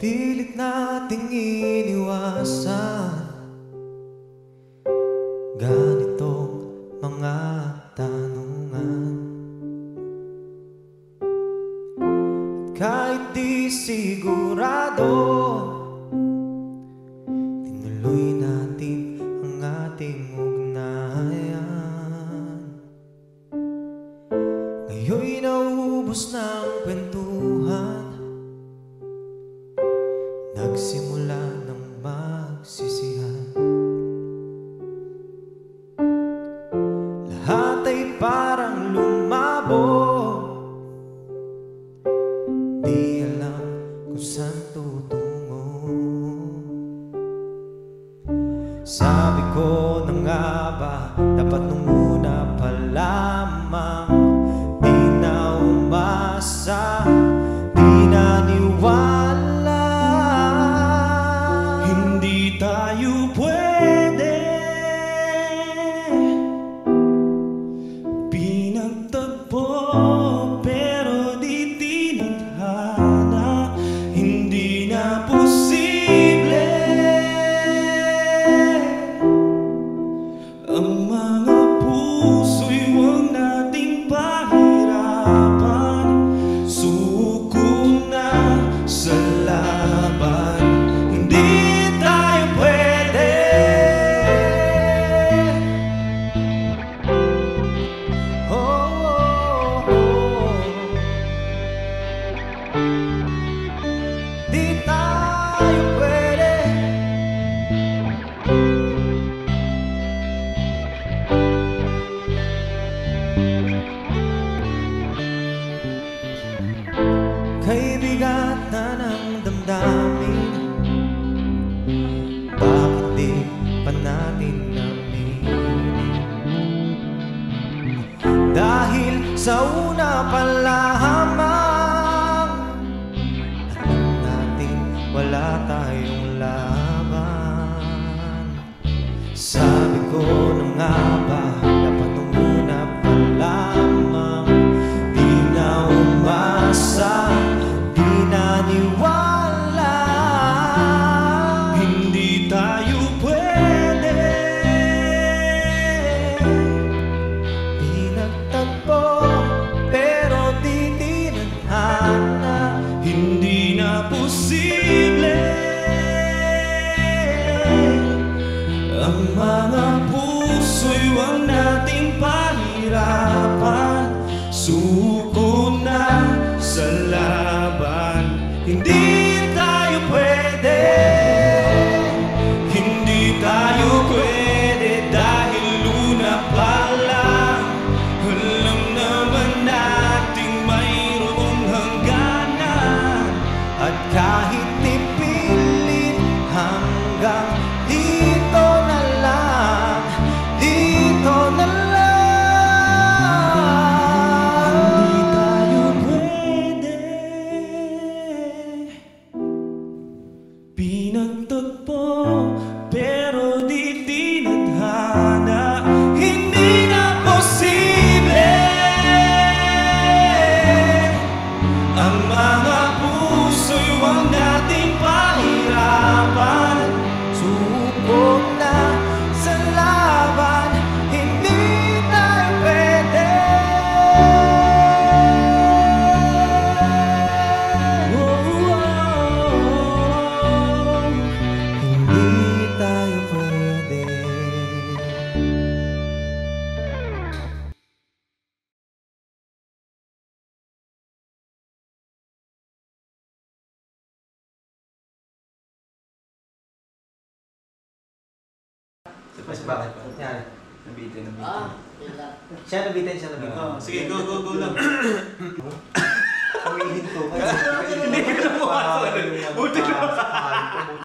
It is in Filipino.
pilit nating iniwasan ganitong mga tanungan. At kahit di sigurado, tinuloy natin ang ating ugnayan. Ngayon'y naubos na ang kwentuhan, nagsimula ng magsisihan. Lahat ay parang lumabo, di alam kung saan tutungo. Sabi ko na nga ba, dapat nung una pa lamang di na umasa, di naniwala. Hindi tayo pwede, pinagtagpo pero di tinadhana. Hindi na posible ang mga puso'y huwag nating pahirapan. Suko na sa laban, hindi tayo pwede. Oh, oh, oh. Di tayo pwede. Kay bigat na ng damdamin, bakit di pa natin aminin? Dahil sa una pa lamang, alam natin wala tayong laban. Sabi ko na nga ba, dapat nung una pa lamang di na umasa, di naniwala. Hindi tayo pwede, pinagtagpo pero di tinadhana. Hindi na posible ang mga puso'y huwag nating pahirapan. Suko na sa laban, hindi tayo pwede. Hindi tayo pwede dahil luna pa lang. Alam naman nating mayroong hangganan, at kahit ipilit hanggang dito na lang, dito na lang. Hindi tayo pwede, pinagtagpo pero di tinadhana. Hindi na posible ang mga puso'y huwag nating pahirapan. Suko na sa laban, hindi tayo pwede. Oh, oh, oh. Hindi tayo pwede. Mas bakit? Yan. Nabitin. Siya nabitin. Sige, go lang. Humihinto ka. Hindi ka na bukas. Buti na.